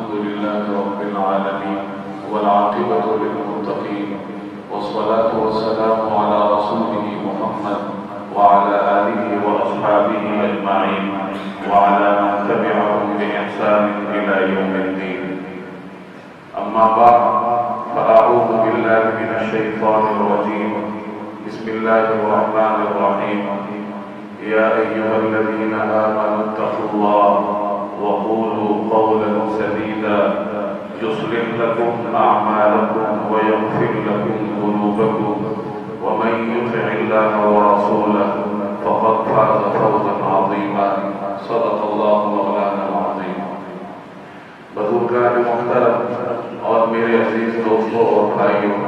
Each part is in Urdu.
الحمد لله رب العالمين والعاقبة للمتقين والصلاة والسلام على رسوله محمد وعلى آله وأصحابه أجمعين وعلى من تبعهم بإحسان إلى يوم الدين. أما بعد فأعوذ بالله من الشيطان الرجيم. بسم الله الرحمن الرحيم. يا أيها الذين آمنوا اتقوا الله وقولوا قولا سديدا يصلح لكم أعمالكم ويغفر لكم ذنوبكم ومن يطع الله ورسوله فقد فاز فوزا عظيما. صدق الله مولانا العظيم. بزرگان محترم اور میرے عزیز دوستوں اور بھائیوں،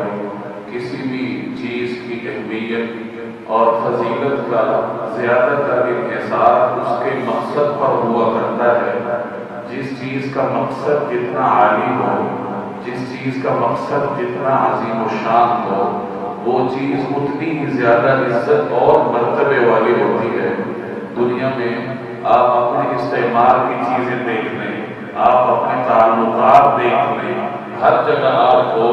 کسی بھی چیز کی اہمیت اور فضیلت کا زیادہ تر انحصار اس کے مقصد پر ہوا کرتا ہے. جس چیز کا مقصد جتنا عالی ہو، جس چیز کا مقصد جتنا عظیم و شان ہو، وہ چیز اتنی ہی زیادہ عزت اور مرتبے والی ہوتی ہے. دنیا میں آپ اپنے استعمال کی چیزیں دیکھ لیں، آپ اپنے تعلقات دیکھ لیں، ہر جگہ آپ کو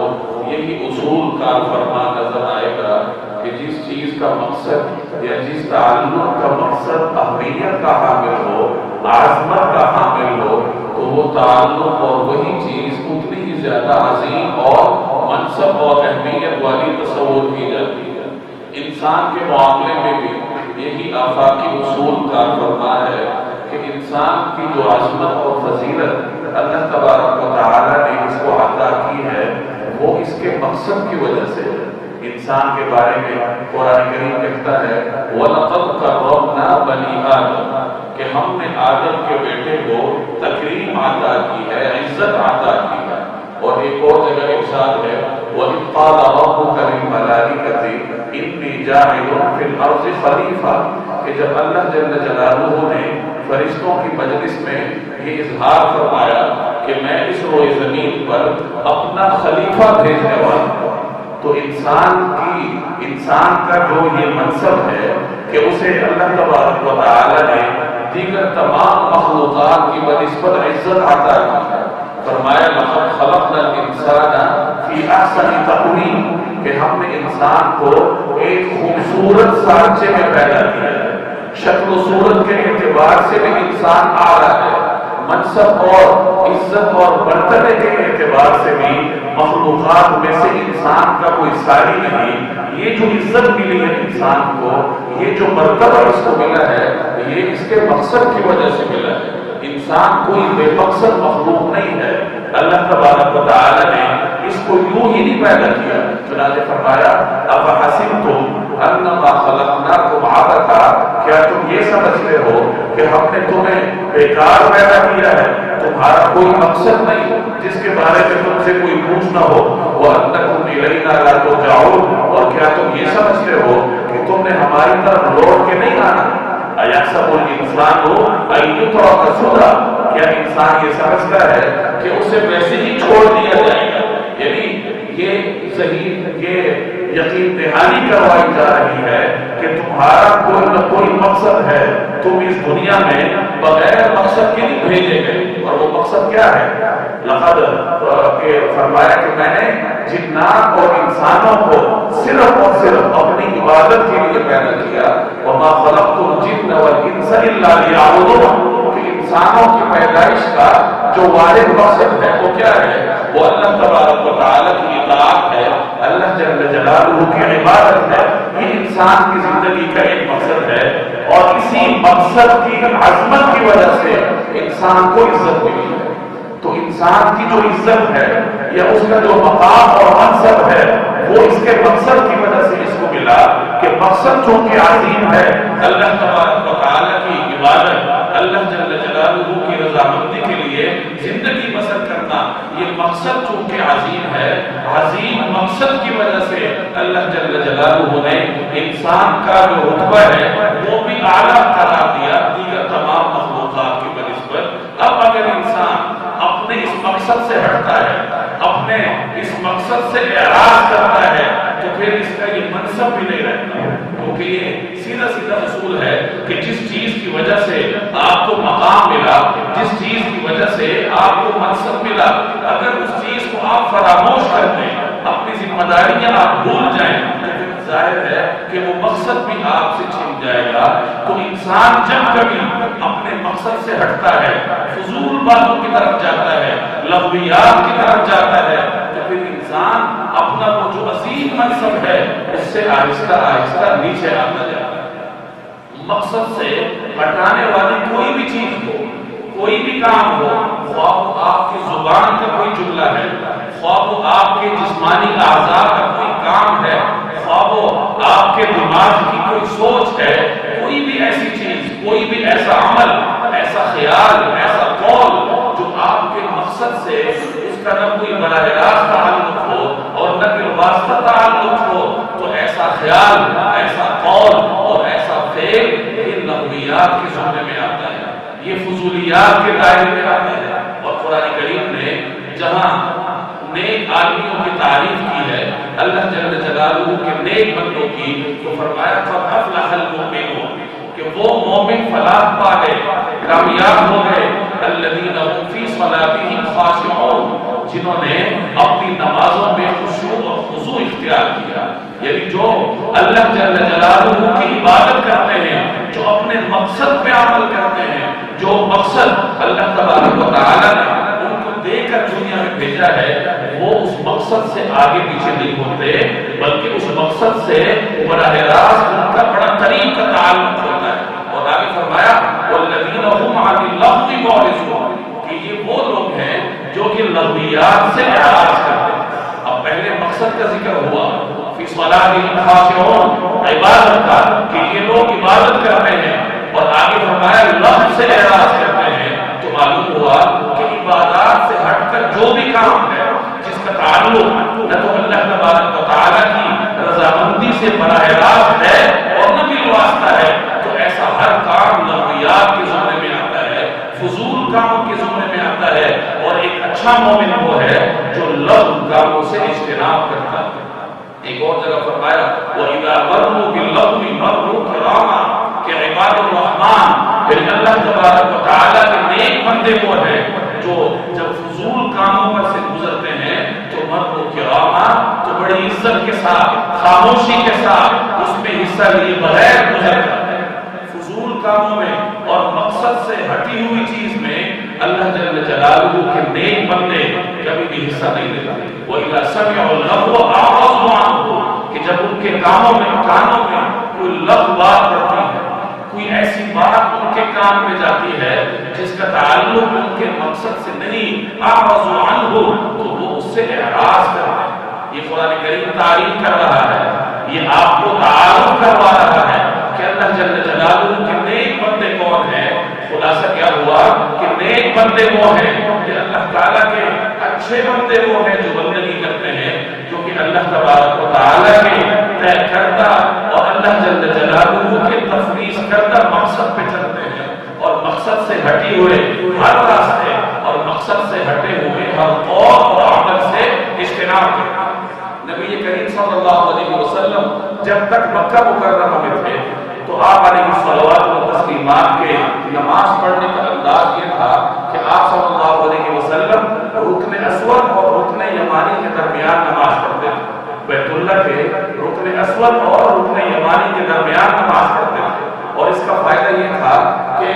یہی اصول کار فرما نظر آئے گا کہ جس چیز کا مقصد یا جس تعلق کا مقصد اہمیت کا حامل ہو، عظمت کا حامل ہو، تو وہ تعلق اور وہی چیز اتنی ہی زیادہ عظیم اور منصب اور اہمیت والی تصور کی جاتی ہے. انسان کے معاملے میں بھی یہی آفاقی اصول کار فرما ہے کہ انسان کی جو عظمت اور فضیلت اللہ تبارک و تعالی نے اس کو عطا کی ہے، وہ اس کے مقصد کی وجہ سے ہے. انسان کے بارے میں قرآن کریم کہتا ہے وَلَقَدْ كَرَّمْنَا بَنِي آدَمَ، کہ ہم نے آدم کے بیٹے کو تکریم عطا کی ہے، عزت عطا کی ہے. اور ایک اور جگہ ارشاد ہے وَإِذْ قَالَ رَبُّكَ لِلْمَلَائِكَةِ إِنِّي جَاعِلٌ فِي الْأَرْضِ خَلِيفَةً، کہ جب اللہ جل جلالہ نے فرشتوں کی مجلس میں یہ اظہار فرمایا کہ میں اس روئے زمین پر اپنا خلیفہ بھیجنے والا ہوں، تو انسان کا جو یہ منصب ہے کہ اسے اللہ تبارک و تعالی نے دیگر تمام مخلوقات کی بنسبت عزت عطا کی ہے. فرمایا لقد خلقنا الانسان فی احسن تقویم، کہ ہم نے انسان کو ایک خوبصورت سانچے میں پیدا کیا ہے. شکل و صورت کے اعتبار سے بھی انسان اعلیٰ ہے، منصب اور عزت اور مرتبے کے اعتبار سے بھی مخلوقات میں سے انسان کا کوئی ثانی نہیں. یہ جو عزت ملی ہے انسان کو، یہ جو مرتبہ اس کو ملا ہے، یہ اس کے مقصد کی وجہ سے ملا ہے. انسان کوئی بے مقصد مخلوق نہیں ہے. اللہ تبارک و تعالی نے اس کو یوں ہی نہیں پیدا کیا. چنانچہ فرمایا افحسبتم انما خلقناکم عبثا، کیا تم یہ سمجھتے ہو کہ ہم نے تمہیں بیکار پیدا کیا ہے، تمہارا کوئی مقصد نہیں جس کے بارے میں تم سے کوئی پوچھنا ہو. وَأَنَّكُمْ إِلَيْنَا لَا تُرْجَعُونَ، اور کیا تم یہ سمجھتے ہو کہ تم نے ہماری طرف لوٹ کے نہیں آنا. أَيَحْسَبُ الْإِنسَانُ أَن يُتْرَكَ سُدًى، کیا انسان یہ سمجھتا ہے کہ اسے ویسے ہی چھوڑ دیا جائے گا؟ یعنی یہ صحیح یہ یقین دہانی کروائی جا رہی ہے کہ تمہارا کوئی نہ کوئی مقصد ہے، تم اس دنیا میں بغیر مقصد کے نہیں بھیجے گئے. اور وہ مقصد کیا ہے؟ لقد فرمایا کہ میں نے جنات اور انسانوں کو صرف اور صرف اپنی عبادت کے لیے پیدا کیا. وما خلقت الجن والانس الا ليعبدون، کہ انسانوں کی پیدائش کا جو واحد مقصد ہے وہ کیا ہے؟ وہ اللہ تبارک و تعالی کی اطاعت ہے، اللہ جل جلالہ کی عبادت ہے. یہ انسان کی زندگی کا ایک مقصد ہے، اور اسی مقصد کی عظمت کی وجہ سے انسان کو عزت ملی ہے. تو انسان کی جو عزت ہے یا اس کا جو مقام اور منصب ہے، وہ اس کے مقصد کی وجہ سے اس کو ملا کہ مقصد چونکہ عظیم ہے، اللہ تبارک و تعالی کی عبادت، اللہ جل جلالہ کی رضامندی کے لیے زندگی بسر کرنا، یہ مقصد چونکہ عظیم ہے، عظیم مقصد کی وجہ سے اللہ جل جلالہ نے انسان کا جو رتبہ ہے وہ بھی اعلیٰ قرار دیا دیگر تمام مخلوقات کی بنسبت. اب اگر انسان اپنے اس مقصد سے ہٹتا ہے، اپنے اس مقصد سے اعراض کرتا ہے، تو پھر اس کا یہ منصب بھی نہیں رہتا. کیونکہ یہ سیدھا اصول ہے کہ جس چیز کی وجہ سے آپ کو مقام ملا، جس چیز کی وجہ سے آپ کو منصب ملا، اگر اس چیز کو آپ فراموش کر دیں، اپنی ذمہ داریاں آپ بھول جائیں، ظاہر ہے کہ وہ مقصد بھی آپ سے چھن جائے گا۔ تو انسان جب کبھی اپنے مقصد سے ہٹتا ہے، فضول باتوں کی طرف جاتا ہے، لغویات کی طرف جاتا ہے، تو پھر انسان اپنا وہ جو عظیم منصب ہے اس سے آہستہ آہستہ نیچے آتا جاتا ہے۔ مقصد سے ہٹانے والی کوئی بھی چیز ہو، کوئی بھی کام ہو، خواہ وہ آپ کی زبان کا کوئی جملہ ہے، خواہ وہ آپ کے جسمانی اعضاء کا کوئی کام ہے، خواہ وہ آپ کے دماغ کی کوئی سوچ ہے، کوئی بھی ایسی چیز، کوئی بھی ایسا عمل، ایسا خیال، ایسا قول جو آپ کے مقصد سے اس کا نہ کوئی براہ راست تعلق ہو اور نہ کوئی واسطہ تعلق ہو، تو ایسا خیال، ایسا قول اور ایسا فعل یہ لغویات کے زمرے میں آتا ہے، یہ فضولیات کے دائرے میں آتا ہے۔ اور قرآن کریم نے جہاں نیک آدمیوں کی تعریف کی ہے، اللہ جل جلالہ کے نیک بندوں کی، تو فرمایا قد افلح المؤمنون کہ وہ مومن فلاح پا گئے، کامیاب ہو گئے، الذین هم فی صلاتهم خاشعون جنہوں نے اپنی نمازوں میں خشوع اور خضوع اختیار کیا، یعنی جو اللہ جل جلالہ کی عبادت کرتے ہیں، جو اپنے مقصد پہ عمل کرتے ہیں، جو مقصد اللہ تبارک و تعالی نے ان کو دے کر دنیا میں بھیجا ہے، وہ اس مقصد سے آگے پیچھے نہیں ہوتے، بلکہ اس مقصد سے براہ راست ان کا بڑا قریب کا تعلق ہوتا ہے۔ اور آگے فرمایا والذین هم عن اللغو معرضون کہ یہ وہ لوگ ہیں جو کہ لغویات سے اعراض کرتے ہیں۔ اب پہلے مقصد کا ذکر ہوا فی صلاتهم خاشعون، عبادت کا کہ یہ لوگ عبادت کرتے ہیں، اور آگے فرمایا لغو سے اعراض کرتے ہیں، تو معلوم ہوا کہ عبادات سے ہٹ کر جو بھی کام ہے جس کا تعلق نہ تو اللہ تبارک و تعالیٰ کی رضامندی سے براہ راست ہے اور نہ بھی واسطہ ہے، تو ایسا ہر کام لغویات کے زمرے میں آتا ہے، فضول کاموں کے زمرے میں آتا ہے۔ اور ایک اچھا مومن وہ ہے جو لغو کاموں سے اجتناب کرتا ہے۔ ایک اور جگہ فرمایا وَإِذَا مَرُّوا بِاللَّغْوِ مَرُّوا كِرَامًا کہ عباد الرحمن یعنی اللہ تبارک و تعالیٰ کے نیک بندے وہ ہیں جو جب فضول کاموں پر سے گزرتے ہیں تو مرّوا كِرَامًا تو بڑی عزت کے ساتھ، خاموشی کے ساتھ اس میں حصہ لیے بغیر گزرتے ہیں۔ فضول کاموں میں اور مقصد سے ہٹی ہوئی چیز میں اللہ جل جلالہ کے نیک بندے کبھی بھی حصہ نہیں لیتے۔ وَإِذَا سَمِعُوا اللَّغْوَ أَعْرَضُوا عَنْهُ کہ جب ان کے کاموں میں، کانوں میں کوئی لغو بات پڑتی ہے، کوئی ایسی بات ان کے کان میں جاتی ہے جس کا تعلق ان کے مقصد سے نہیں، أَعْرَضُوا عَنْهُ تو وہ اس سے اعراض کرتے ہیں۔ یہ قرآن کریم تعریف کر رہا ہے، یہ آپ کو تعارف کروا رہا ہے کہ اللہ جل جلالہ کے نیک بندے کون ہیں۔ خلاصہ کیا ہوا کہ نیک بندے وہ ہیں کہ اللہ تعالیٰ کے اچھے بندے وہ ہیں جو بندگی کرتے ہیں، جو کہ اللہ تبارک و تعالیٰ کے طے کردہ اور اللہ جل جلالہ کے تفویض کردہ مقصد پہ چلتے ہیں، اور مقصد سے ہٹی ہوئے ہر راستے اور مقصد سے ہٹے ہوئے ہر قول اور عمل سے اجتناب کرتے ہیں۔ نبی کریم صلی اللہ علیہ وسلم جب تک مکہ مکرمہ میں تھے تو آپ علیہ الصلوات و تسلیمات کے نماز پڑھنے کا انداز یہ تھا کہ آپ صلی اللہ علیہ وسلم رکن اسود اور رکن یمانی کے درمیان نماز پڑھتے تھے، بیت اللہ کے رکن اسود اور رکن یمانی کے درمیان نماز پڑھتے تھے۔ اور اس کا فائدہ یہ تھا کہ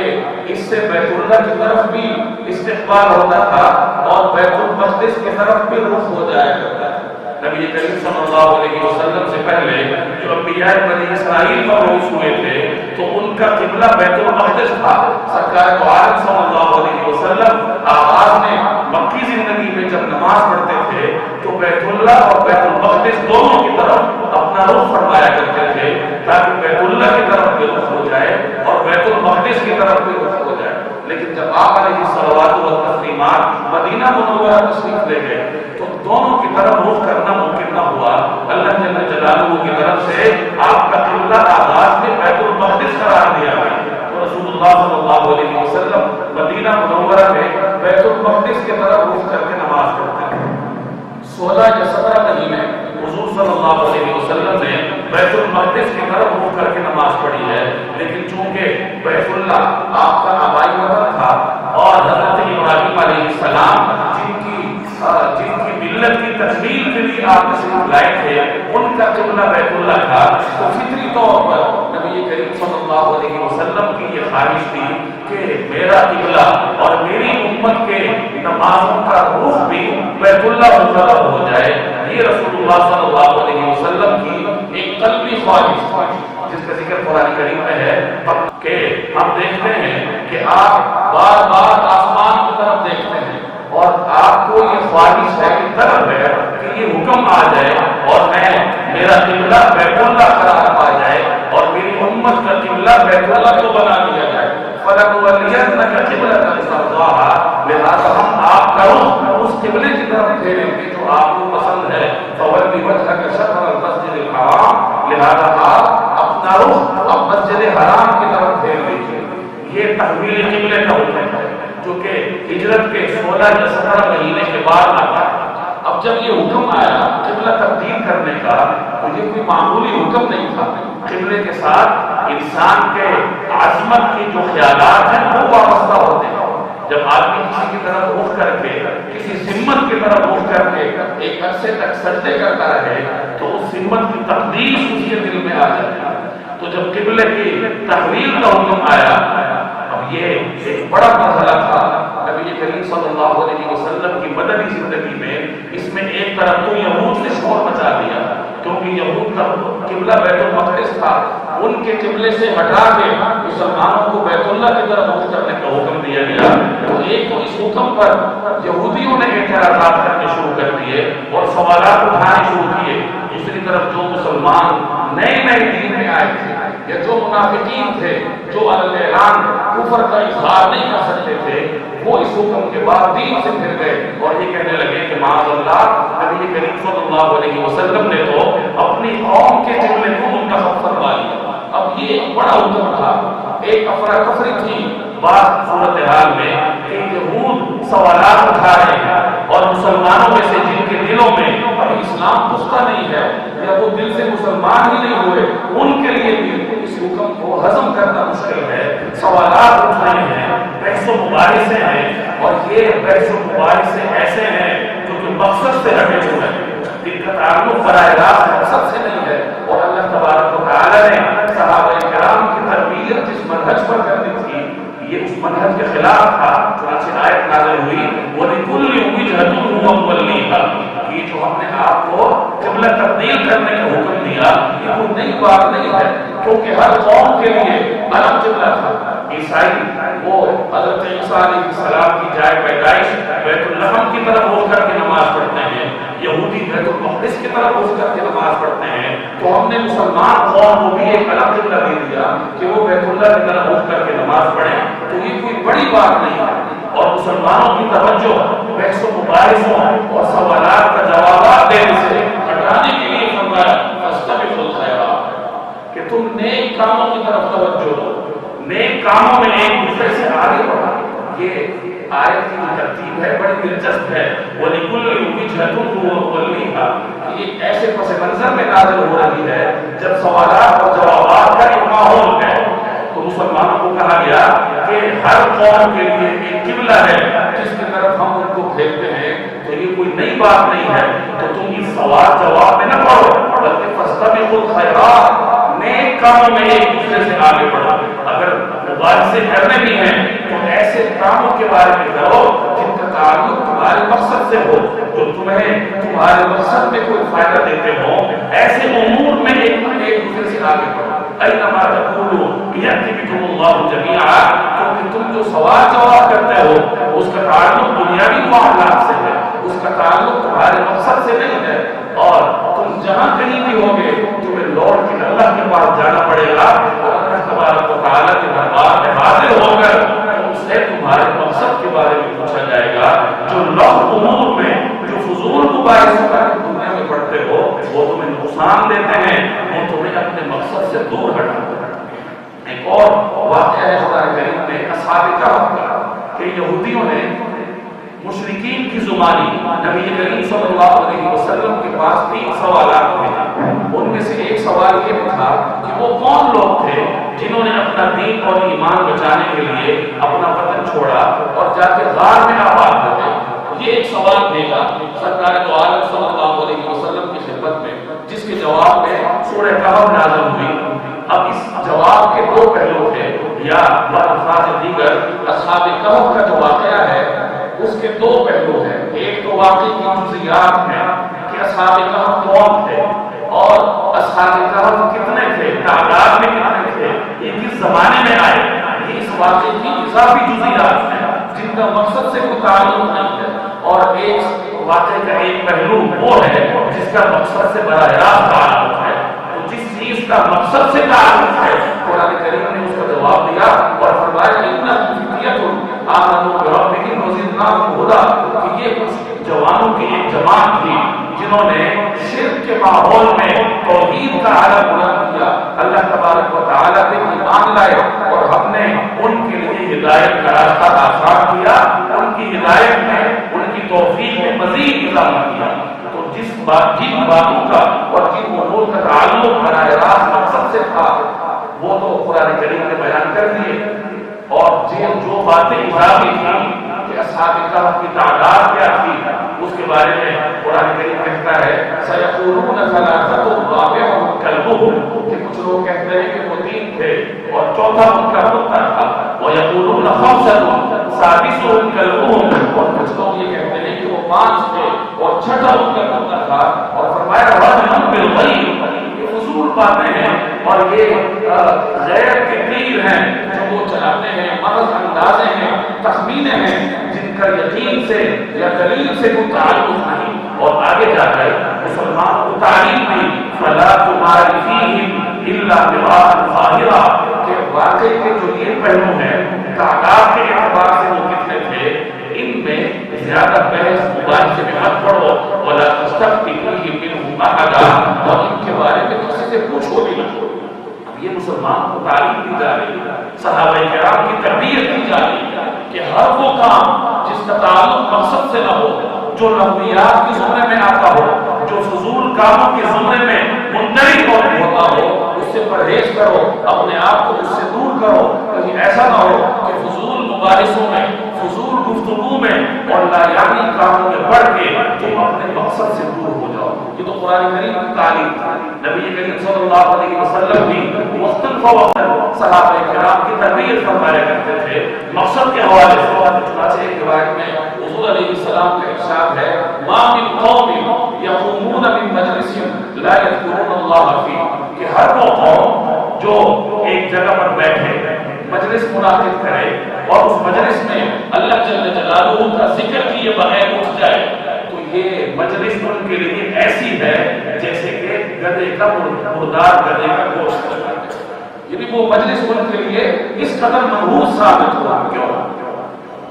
اس سے بیت اللہ کی طرف بھی استقبال ہوتا تھا اور بیت المقدس کی طرف بھی رخ ہو جایا کرتا تھا۔ نبی کریم صلی اللہ علیہ وسلم سے پہلے جو انبیاء بنی اسرائیل مبعوث ہوئے تھے تو ان کا قبلہ بیت المقدس تھا۔ سرکار دو عالم صلی اللہ علیہ وسلم آغاز میں مکی زندگی میں جب نماز پڑھتے تھے تو بیت اللہ اور بیت المقدس دونوں کی طرف اپنا رخ فرمایا کرتے تھے تاکہ بیت اللہ کی طرف بھی رخ ہو جائے اور بیت المقدس کی طرف بھی رخ ہو جائے۔ لیکن جب آپ علیہ الصلوات و تسلیمات مدینہ منورہ تشریف لے گئے تو دونوں کی طرف رخ کرنا ممکن نہ ہوا۔ اللہ جل جلالہ کی طرف سے آپ کا قبلہ آغاز میں بیت المقدس قرار دیا گیا تو رسول اللہ صلی اللہ علیہ وسلم مدینہ منورہ میں بیت المقدس کی طرف رخ کر کے نماز پڑھتے ہیں۔ 16 یا 17 مہینے حضور صلی اللہ علیہ وسلم نے بیت المقدس کی طرف رخ کر کے نماز پڑھی ہے، لیکن چونکہ بیت اللہ آپ کا آبائی وطن تھا اور علیہ السلام جن کی ملت کی تکمیل کے لیے آپ تشریف لائے تھے، ان کا قبلہ بیت اللہ تھا، تو فطری طور پر نبی کریم صلی اللہ علیہ وسلم کی یہ خواہش تھی کہ میرا قبلہ اور میری امت کے نمازوں کا رخ بھی بیت اللہ مقرر ہو جائے۔ یہ رسول اللہ صلی اللہ علیہ وسلم کی ایک قلبی خواہش تھی، جس کا ذکر قرآن کریم میں ہے کہ ہم دیکھتے ہیں کہ آپ بار بار آسمان کی طرف دیکھتے ہیں اور آپ کو یہ خواہش ہے کہ طلب ہے کہ یہ حکم آ جائے اور میرا قبلہ بیت اللہ قرار پا جائے اور میری امت کا قبلہ بیت اللہ کو بنا دیا جائے۔ فَلَنُوَلِّيَنَّكَ قِبْلَةً تَرْضَاهَا، لہذا ہم آپ کا رخ اس قبلے کی طرف پھیریں گے جو آپ کو پسند ہے۔ فَوَلِّ وَجْهَكَ شَطْرَ الْمَسْجِدِ الْحَرَامِ، لہذا آپ اپنا رخ اب مسجد حرام کی طرف پھیر لیجیے۔ یہ تحویل قبلے کا حکم ہے جو کہ ہجرت کے 16 یا 17 مہینے کے بعد آتا ہے۔ اب جب یہ حکم آیا قبلہ تبدیل کرنے کا تو یہ کوئی معمولی حکم نہیں تھا۔ قبلے کے ساتھ انسان کے عظمت کی جو خیالات ہیں وہ وابستہ ہوتے ہیں۔ جب آدمی کسی کی طرف رخ کر کے، کسی سمت کی طرف رخ کر کے ایک عرصے تک سجدے کرتا رہے تو اس سمت کی تقدیس اس کے دل میں آ جاتی ہے۔ تو جب قبلے کی تحویل کا حکم آیا، اب یہ ایک بڑا مرحلہ تھا نبی کریم صلی اللہ علیہ وسلم کی مدنی زندگی میں۔ اس میں ایک طرف تو یہود نے شور مچا دیا کیونکہ یہود کا قبلہ بیت المقدس تھا، ان کے قبلے سے ہٹا کے مسلمانوں کو بیت اللہ کی طرف رخ کرنے کا حکم دیا گیا۔ تو ایک تو اس حکم پر یہودیوں نے اعتراضات کرنے شروع کر دیے اور سوالات اٹھانے شروع کیے۔ دوسری طرف جو مسلمان نئے دین میں آئے تھے یا جو منافقین تھے، جو اعلان کفر کا اظہار نہیں کر سکتے تھے، وہ اس حکم کے بعد دین سے پھر گئے اور یہ کہنے لگے کہ معاذ اللہ، نبی کریم صلی اللہ علیہ وسلم نے تو اپنی قوم کے قبلے کو منتخب فرما لیا۔ اب یہ ایک بڑا حکم تھا، ایک افراتفری تھی بعض صورتحال میں کہ یہود سوالات اٹھا رہے ہیں اور مسلمانوں میں سے جن کے دلوں میں ابھی اسلام پختہ نہیں ہے یا وہ دل سے مسلمان ہی نہیں ہوئے، ان کے لیے بھی اس حکم کو ہضم کرنا مشکل ہے۔ سوالات اٹھ رہے ہیں، بحث و مباحثے ہیں اور یہ بحث و مباحثے ایسے ہیں جو کہ مقصد سے ہٹے ہوئے ہیں، جن کا تعلق براہ راست مقصد سے نہیں ہے۔ اور اللہ تبارک و تعالی نے صحابہ کرام کی تربیت جس منہج پر کرنی تھی، یہ اس منہج کے خلاف تھا۔ چنانچہ آیت نازل ہوئی وَلِكُلِّ وِجْهَةٌ هُوَ مُوَلِّيهَا، یہ جو ہم نے آپ کو قبلہ تبدیل کرنے کا حکم دیا یہ کوئی نئی بات نہیں ہے، کیونکہ ہر قوم کے لیے الگ قبلہ تھا۔ عیسائی وہ حضرت عیسیٰ علیہ السلام کی جائے پیدائش بیت اللحم کی طرف ہو کر کے نماز پڑھتے ہیں، یہودی بیت المقدس کی طرف ہو کر کے نماز پڑھتے ہیں۔ تو ہم نے مسلمان قوم کو بھی ایک الگ قبلہ دے دیا کہ وہ بیت اللہ کی طرف ہو کر کے نماز پڑھیں، تو یہ کوئی بڑی بات نہیں ہے۔ اور مسلمانوں کی توجہ بحث و مباحثوں اور سوالات کا جوابات دینے سے ہٹانے کے لیے فرمایا فاستبقوا الخیرات، کہ تم نیک کاموں کی طرف توجہ دو، نیک کاموں میں ایک دوسرے سے آگے بڑھا۔ یہ آیت کی ترتیب ہے بڑی دلچسپ ہے۔ وَلِكُلِّ وِجْهَةٌ هُوَ مُوَلِّيهَا، یہ ایسے پس منظر میں نازل ہو رہی ہے جب سوالات اور جوابات کا ایک ماحول ہے، تو مسلمانوں کو کہا گیا کہ ہر قوم کے لیے ایک قبلہ ہے جس کی طرف ہم ان کو بھیجتے ہیں، تو یہ کوئی نئی بات نہیں ہے۔ تو تم اس سوال جواب میں نہ پڑھو بلکہ فاستبقوا الخیرات، نیک کاموں میں ایک دوسرے سے آگے بڑھو۔ اگر مباحثے کرنے بھی ہیں تو ایسے کاموں کے بارے میں کرو جن کا تعلق تمہارے مقصد سے ہو، جو تمہیں تمہارے مقصد میں کوئی فائدہ دیتے ہوں، ایسے امور میں ایک دوسرے سے آگے بڑھو۔ اینما تقولوا یأتی بکم اللہ جمیعا، کیونکہ تم جو سوال جواب کرتے ہو اس کا تعلق دنیاوی معاملات سے ہے، اس کا تعلق تمہارے مقصد سے نہیں ہے، اور تم جہاں کہیں بھی ہوگے تمہیں لوٹ کے اللہ کے پاس جانا پڑے گا اور اللہ تبارک و تعالیٰ کے دربار میں حاضر ہو کر تم سے تمہارے مقصد کے بارے میں پوچھا جائے گا۔ جو لوگ امور میں جو فضول مباحثوں کا دنیا میں پڑھتے ہو وہ تمہیں نقصان دیتے ہیں، وہ تمہیں اپنے مقصد سے دور ہٹاتے ہیں۔ ایک اور واقعہ ہے قرآن کریم میں اصحاب کہف کا، کہ یہودیوں نے مشرکین کی زبانی نبی کریم صلی اللہ علیہ وسلم کے پاس 3 سوالات ہوئے۔ ان میں سے ایک سوال یہ تھا کہ وہ کون لوگ تھے جنہوں نے اپنا دین اور ایمان بچانے کے لیے اپنا وطن چھوڑا اور جا کے غار میں آباد یہ ایک سوال بھیجا سرکار دو عالم صلی اللہ علیہ وسلم کی خدمت میں، جس کے جواب میں سورہ کہف نازل ہوئی۔ اب اس جواب کے دو پہلو تھے، یا الفاظ دیگر اصحاب کہف کا جو واقعہ ہے اس کے دو پہلو ہیں۔ ایک تو واقعی کی جزئیات میں کہ اصحاب کہف کون تھے اور اصحاب کہف کتنے تھے، تعداد میں کتنے تھے، یہ کس زمانے میں آئے، یہ اس واقعے کی اضافی جزئیات ہیں جن کا مقصد سے کوئی تعلق نہیں ہے۔ اور ایک واقعے کا ایک پہلو وہ ہے جس کا مقصد سے براہ راست تعلق ہے۔ تو جس چیز کا مقصد سے تعلق ہے قرآن کریم نے اس کا جواب دیا اور فرمایا انہم فتیۃ آمنوا بربہم وزدناہم ھدی، کہ یہ کچھ جوانوں کی ایک جماعت تھی جنہوں نے شرک کے ماحول میں توحید کا اعلیٰ بلند کیا، اللہ تبارک و تعالیٰ پہ ایمان لائے، اور ہم نے ان کے لیے ہدایت کا راستہ آسان کیا، ان کی ہدایت میں، ان کی توفیق میں مزید اضافہ کیا۔ تو جن باتوں کا اور جن امور کا تعلق براہ راست مقصد سے تھا وہ تو قرآن کریم نے بیان کر دیے، اور جو باتیں اضافی تھیں کہ اصحاب کہف کی تعداد کیا تھی اس کے بارے میں قرآن کریم کہتا ہے سیقولون ثلاثۃ رابعہم کلبہم، کہ کچھ لوگ کہتے ہیں کہ وہ تین تھے اور چوتھا ان کا کتا تھا، ویقولون خمسۃ سادسہم کلبہم، اور کچھ لوگ یہ کہتے ہیں کہ وہ پانچ تھے اور چھٹا ان کا کتا تھا، اور فرمایا رجما بالغیب، یہ فضول باتیں ہیں اور یہ غیر کے تیر ہیں جو وہ چلاتے ہیں، محض اندازے ہیں، تخمینے ہیں جن کا یقین سے یا دلیل سے کوئی تعلق نہیں۔ اور آگے جا کر مسلمان کو تعلیم دی فلا تمار فیہم الا مراء ظاہرا، کہ واقعی کے جو یہ پہلو ہیں تعداد کے اعتبار سے وہ کتنے تھے، ان میں زیادہ بحث مباحثے میں مت پڑھو، ولا تستفتی فیہم منہم احدا، اور ان کے بارے میں کسی سے پوچھو بھی نہ۔ یہ مسلمان کو تعلیم دی جا رہی ہے، صحابہ کرام کی تربیت دی جا رہی ہے کہ ہر وہ کام جس کا تعلق مقصد سے نہ ہو، جو لغویات کے زمرے میں آتا ہو، جو فضول کاموں کے زمرے میں مندرج ہوتا ہو، اس سے پرہیز کرو، اپنے آپ کو اس سے دور کرو، کہیں ایسا نہ ہو کہ فضول مباحثوں میں، فضول گفتگو میں اور لایعنی کاموں میں پڑھ کے تم اپنے مقصد سے دور ہو جاؤ۔ یہ تو قرآن کریم کی تعلیم تھی۔ نبی کریم صلی اللہ علیہ وسلم بھی وقتاً فوقتاً صحابہ کرام کی تربیت فرمایا کرتے تھے مقصد کے حوالے سے۔ چنانچہ ایک روایت میں حضور علیہ السلام کا ارشاد ہے ما من قوم یقومون من مجلس لا یذکرون اللہ فیہ، کہ ہر وہ قوم جو ایک جگہ پر بیٹھے مجلس منعقد کرے اور اس مجلس میں اللہ جل جلالہ کا ذکر کیے بغیر اٹھ جائے، تو یہ مجلس ان کے لیے ایسی ہے جیسے کہ گدھے کا مردار گدھے کا گوشت ہے، یعنی وہ مجلس ان کے لیے اس قدر منحوس ثابت ہوا۔ کیوں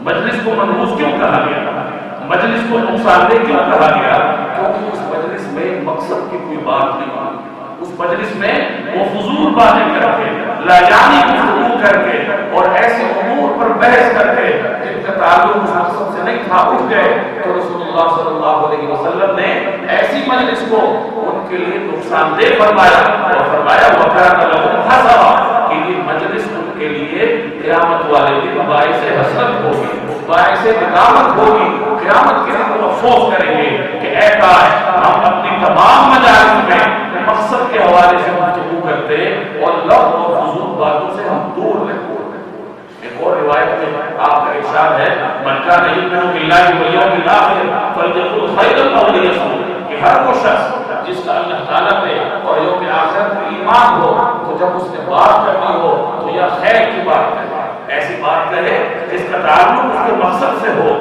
مجلس کو منحوس کیوں کہا گیا، مجلس کو نقصان دہ کیوں کہا گیا؟ کیونکہ اس مجلس میں مقصد کی کوئی بات نہیں ہوئی، اس مجلس میں وہ فضول باتیں کر کے، لاجانی گفتگو کر کے اور ایسے امور پر بحث کر کے جن کا تعلق اس مقصد سے نہیں تھا اٹھ گئے، تو رسول اللہ صلی اللہ علیہ وسلم نے ایسی مجلس کو ان کے لیے نقصان دہ فرمایا اور فرمایا وَكَانَ لَهُمْ حَسَرًا، کہ یہ مجلس ان کے لیے قیامت والے دن باعث حسرت ہوگی، باعث ندامت ہوگی، قیامت کے دن وہ افسوس کریں گے کہ اے کاش ہم اپنی تمام مجالس میں مقصد کے حوالے سے گفتگو کرتے اور لفظ و فضول باتوں سے ہم دور رہتے۔ ایک اور روایت میں آپ کا ارشاد ہے من کان یؤمن باللہ والیوم الآخر فلیقل خیرا او لیصمت، کہ ہر وہ شخص جس کا اللہ تعالیٰ پہ اور یوم آخرت پہ ایمان ہو تو جب اس نے بات کرنی ہو تو یا خیر کی بات کرے، ایسی بات کرے جس کا تعلق اس کے مقصد سے ہو،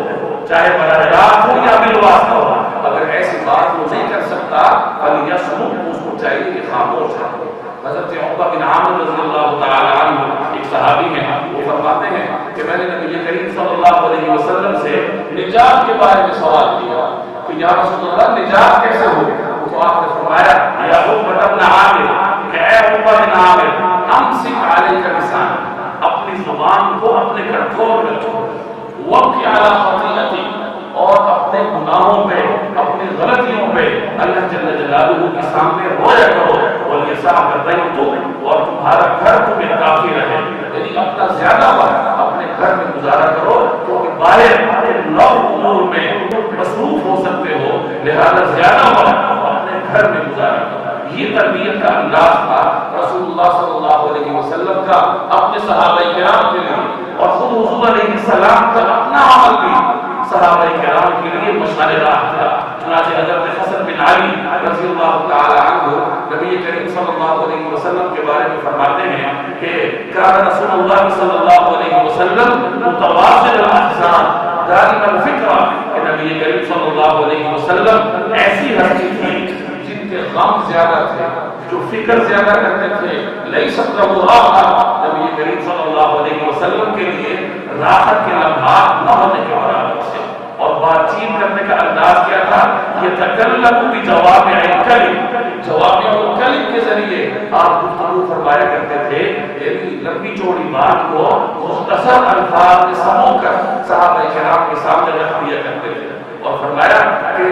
چاہے براہ راست ہو یا بالواسطہ ہو۔ اگر ایسی بات وہ نہیں کر سکتا فلیصمت، اس کو چاہیے کہ خاموش رہے۔ حضرت عقبہ بن عامر رضی اللہ تعالی عنہ ایک صحابی ہیں، وہ فرماتے ہیں کہ میں نے نبی کریم صلی اللہ علیہ وسلم سے نجات کے بارے میں سوال کیا کہ یا رسول اللہ نجات کیسے ہو؟ تو آپ نے فرمایا یا عقبہ بن عامر، کہ اے عقبہ بن عامر امسک علیک لسانک، اپنی زبان کو اپنے کنٹرول میں رکھو، وقف علی خطیئتک، اور اپنے گناہوں پہ، اپنے غلطیوں پہ اللہ جل جلالہ کے سامنے رویا کرو، وَلْيَسَعْكَ بَيْتُكَ، اور تمہارا گھر تمہیں کافی رہے، یعنی اپنا زیادہ وقت اپنے گھر میں گزارا کرو، کیونکہ باہر لو امور میں مصروف ہو سکتے ہو، لہذا زیادہ وقت اپنے گھر میں گزارا کرو۔ یہ تربیت کا انداز تھا رسول اللہ صلی اللہ علیہ وسلم کا اپنے صحابہ کرام کے لیے، اور خود حضور علیہ السلام کا اپنا عمل بھی صحابہ کرام کے لیے مشعل راہ تھا۔ چنانچہ حضرت حسن بن علی رضی اللہ تعالی عنہ نبی کریم صلی اللہ علیہ وسلم کے بارے میں فرماتے ہیں کہ کان رسول اللہ صلی اللہ علیہ وسلم متواضع الاحسان دائم الفکر، کہ نبی کریم صلی اللہ علیہ وسلم ایسی ہستی تھی جن کے غم زیادہ تھے، جو فکر زیادہ کرتے تھے، لیس له راحہ، نبی کریم صلی اللہ علیہ وسلم کے لیے راحت کے لمحات نہ ہونے کے برابر تھے۔ اور بات چیت کرنے کا انداز کیا تھا، یہ تکلم بجوامع الکلم، جوامع الکلم کے ذریعے آپ گفتگو فرمایا کرتے تھے، یعنی لمبی چوڑی بات کو مختصر الفاظ میں سمو کر صحابہ کرام کے سامنے رکھ دیا کرتے تھے۔ اور فرمایا کہ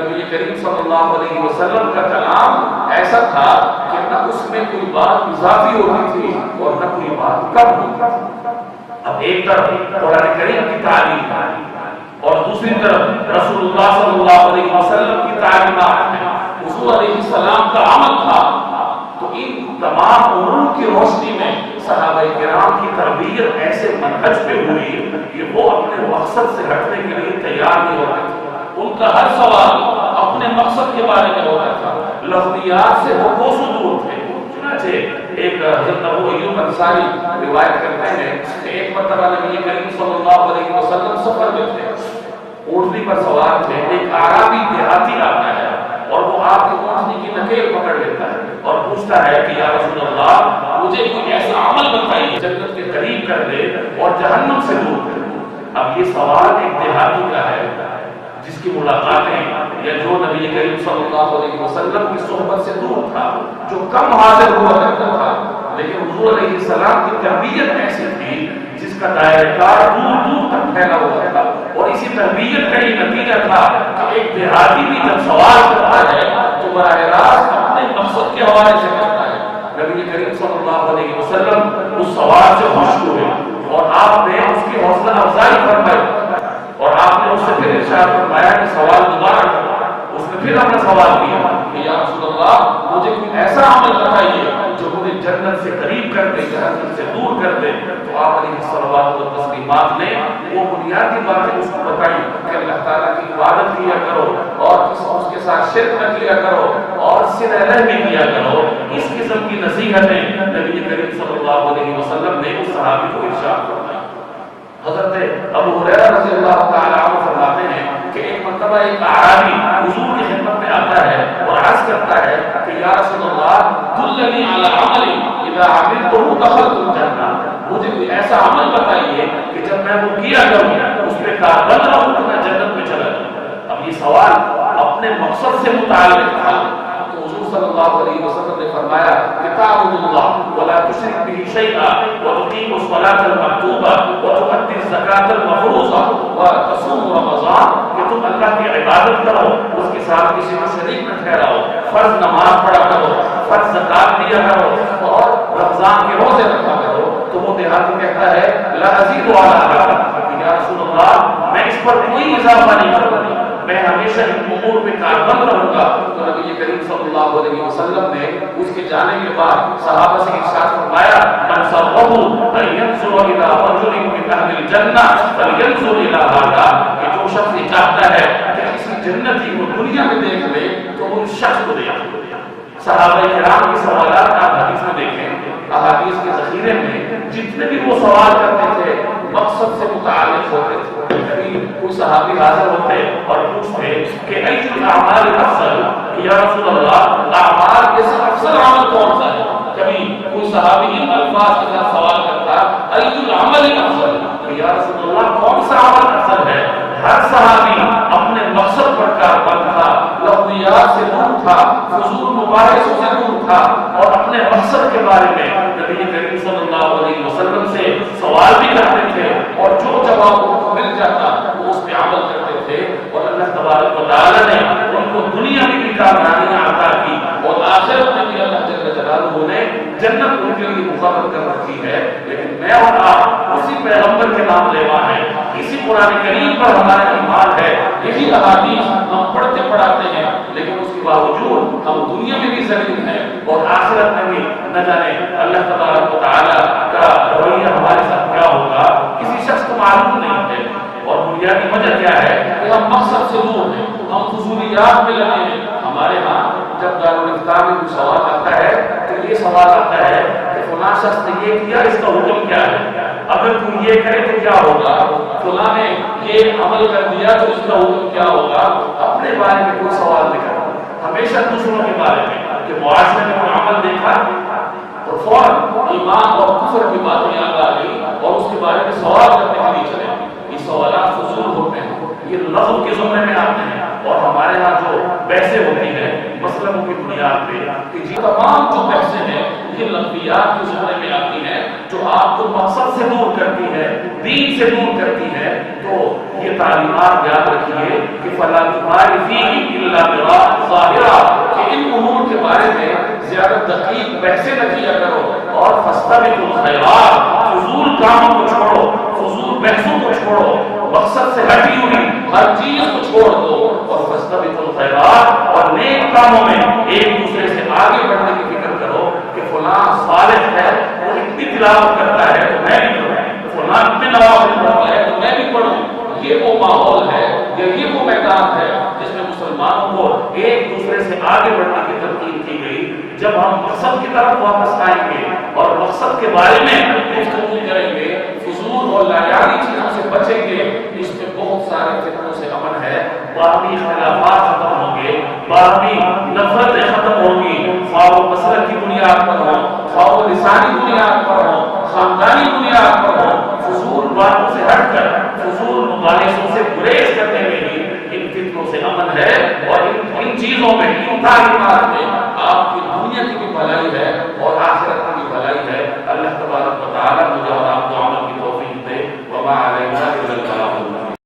نبی کریم صلی اللہ علیہ وسلم کا کلام ایسا تھا کہ نہ اس میں کوئی بات اضافی ہوتی تھی اور نہ کوئی بات کم ہوتی تھی۔ اب ایک طرف قرآن کریم کی تعلیم اور دوسری طرف رسول اللہ صلی اللہ علیہ وسلم کی تعلیمات ہیں، حضور علیہ السلام کا عمل تھا، تو ان تمام امور کی روشنی میں صحابہ کرام کی تربیت ایسے منہج پہ ہوئی کہ وہ اپنے مقصد سے ہٹنے کے لیے تیار نہیں ہوتے تھے۔ ان کا ہر سوال اپنے مقصد کے بارے میں ہوتا تھا، لفظیات سے وہ کوسوں دور تھے۔ چنانچہ ایک حضرت ابو ایوب انصاری روایت کرتے ہیں کہ ایک مرتبہ نبی کریم صلی اللہ علیہ وسلم سفر میں تھے، اونٹنی پر سوار تھے، ایک اعرابی دیہاتی آتا ہے اور وہ آپ کی اونٹنی کی نکیل پکڑ لیتا ہے اور پوچھتا ہے کہ یا رسول اللہ مجھے کوئی ایسا عمل بتائیے جنت کے قریب کر دے اور جہنم سے دور کر دے۔ اب یہ سوال ایک دیہاتی کا ہے جس کی ملاقاتیں یا جو نبی کریم صلی اللہ علیہ وسلم کی صحبت سے دور تھا، جو کم حاضر ہوا کرتا تھا، لیکن حضور علیہ السلام کی تربیت ایسی تھی جس کا دائرہ کار دور دور تک پھیلا ہوا تھا، اور اسی تربیت کا یہ نتیجہ تھا کہ ایک دیہاتی بھی جب سوال کرتا ہے تو براہ راست اپنے مقصد کے حوالے سے کرتا ہے۔ نبی کریم صلی اللہ علیہ وسلم اس سوال سے خوش ہوئے اور آپ نے اس کی حوصلہ افزائی فرمائی، اور آپ نے اس سے پھر ارشاد فرمایا کہ سوال دوبارہ کرو۔ اس نے پھر اپنا سوال کیا کہ یا رسول اللہ مجھے کوئی ایسا عمل بتائیے جو مجھے جنت سے قریب کر دے، جہنم سے دور کر دے۔ تو آپ علیہ الصلوات والتسلیمات نے وہ بنیادی باتیں اس کو بتائی کہ اللہ تعالیٰ کی عبادت کیا کرو اور اس کے ساتھ شرک نہ کیا کرو اور صلہ رحمی کیا کرو۔ اس قسم کی نصیحتیں نبی کریم صلی اللہ علیہ وسلم نے اس صحابی کو ارشاد فرمائی۔ حضرت ابو ہریرہ رضی اللہ تعالی عنہ فرماتے ہیں کہ ایک مرتبہ ایک اعرابی حضور کی خدمت میں آتا ہے اور عرض کرتا ہے کہ یا رسول اللہ دلنی علی عمل اذا عملته دخلت الجنہ، مجھے کوئی ایسا عمل بتائیے کہ جب میں وہ کیا کروں اس پہ کاربند رہوں تو میں جنت میں چلا جاؤں۔ اب یہ سوال اپنے مقصد سے متعلق تھا، تو حضور صلی اللہ علیہ وسلم نے فرمایا کہ تعبد اللہ ولا تشرک به شیئا وتقیم الصلاة المکتوبہ وتؤدی الزکاة المفروضہ وتصوم رمضان، کہ تم اللہ کی عبادت کرو، اس کے ساتھ کسی کو شریک نہ ٹھہراؤ، فرض نماز پڑھا کرو، فرض زکات دیا کرو اور رمضان کے روزے رکھا کرو۔ تو وہ دیہاتی کہتا ہے لا ازید علی ذلک، یا رسول اللہ میں اس پر کوئی اضافہ نہیں کروں گا، میں ہمیشہ ان امور پہ کاربند رہوں گا۔ تو نبی کریم صلی اللہ علیہ وسلم نے اس کے جانے کے بعد صحابہ سے ارشاد فرمایا من سرہ ان ينظر الى رجل من اهل الجنہ فلينظر الى هذا، کہ جو شخص یہ چاہتا ہے کہ کسی جنتی کو دنیا میں دیکھ لے تو وہ اس شخص کو دیکھ لے۔ صحابہ کرام کے سوالات آپ حدیث میں دیکھیں، احادیث کے ذخیرے میں جتنے بھی وہ سوال کرتے تھے مقصد سے متعلق ہوتے تھے۔ کبھی کوئی صحابی حاضر ہوتے اور پوچھتے کہ ایج الاعمال افضل، یا رسول اللہ اعمال کے سے افضل عمل کون سا ہے؟ کبھی کوئی صحابی ان الفاظ کے ساتھ سوال کرتا ایج العمل افضل، یا رسول اللہ کون سا عمل افضل ہے؟ ہر صحابی اپنے مقصد پر کاربند تھا، لفظیات سے دور تھا، فضول مباحثوں سے دور تھا، اور اپنے مقصد کے بارے میں نبی کریم صلی اللہ علیہ وسلم سے سوال بھی کرتے تھے، اور جو جواب ان کو مل جاتا وہ اس پہ عمل کرتے تھے۔ اور اللہ تبارک و تعالی نے ان کو دنیا میں بھی کامیابیاں عطا کی اور آخرت میں بھی اللہ جل جلالہ نے جنت ان کے لیے مقرر کر رکھی ہے. لیکن میں اور آپ اسی پیغمبر کے نام لیوا ہیں, اسی قرآن کریم پر ہمارا ایمان ہے, یہی احادیث ہم پڑھتے پڑھاتے ہیں, لیکن اس کے باوجود ہم دنیا میں بھی ذلیل ہیں اور آخرت میں بھی نہ جانے اللہ تبارک و تعالیٰ کا رویہ ہمارے ساتھ کیا ہوگا کسی شخص کو معلوم نہیں ہے. اور بنیادی وجہ کیا ہے کہ ہم مقصد سے دور ہیں, ہم فضولیات میں لگے ہیں. ہمارے ہاں جب دارالفتہ میں کوئی سوال آتا ہے تو یہ سوال آتا ہے کہ فلاں شخص نے یہ کیا, اس کا حکم کیا ہے, اگر تم یہ کرے تو کیا ہوگا, فلاں نے یہ عمل کر دیا تو اس کا حکم کیا ہوگا. اپنے بارے میں کوئی سوال نہیں کرتا, ہمیشہ دوسروں کے بارے میں کہ معاشرے میں کوئی عمل دیکھا اور فوراً ایمان اور کفر کی باتیں یاد آ گئی اور اس کے بارے میں سوال کرنے کے لیے چلے. یہ سوالات فضول ہوتے ہیں, یہ لغو کے زمرے میں آتے ہیں. اور ہمارے ہاں جو بحثیں ہوتی ہیں مسئلوں کی بنیاد پہ کہ یہ تمام جو بحثیں ہیں یہ لغویات کے زمرے میں آتی ہیں جو آپ کو مقصد سے دور کرتی ہے, دین سے دور کرتی ہے. تو یہ تعلیمات یاد رکھیے کہ فلا تماری فیہ الا براء ظاہرہ, کہ ان امور کے بارے میں زیادہ دقیق بحثیں نہ کیا کرو اور فاستبقوا الخیرات, فضول کاموں کو چھوڑو, فضول بحثوں کو چھوڑو, مقصد سے ہٹی ہوئی ہر چیز کو چھوڑ دو اور فاستبقوا الخیرات, اور نیک کاموں میں ایک دوسرے سے آگے بڑھنے کی فکر کرو کہ فلاں صالح ہے وہ اتنی تلاوت کرتا ہے تو میں بھی کروں, فلاں اتنے نوافل پڑھتا ہے تو میں بھی پڑھوں. یہ وہ ماحول ہے یا یہ وہ میدان ہے جس میں مسلمانوں کو ایک دوسرے سے آگے بڑھنے کی تلقین کی گئی. جب ہم مقصد کی طرف واپس آئیں گے اور مقصد کے بارے میں گفتگو کریں گے, فضول اور لایعانی چیزوں سے بچیں گے, اس میں بہت سارے فتنوں سے امن ہے. باہمی اختلافات ختم ہوں گے, باہمی نفرتیں ختم ہوں گی, خواہ وہ مسلک کی بنیاد پر ہو, خواہ وہ لسانی بنیاد پر ہو, خاندانی بنیاد پر ہو. فضول باتوں سے ہٹ کر فضول مباحثوں سے گریز کرنے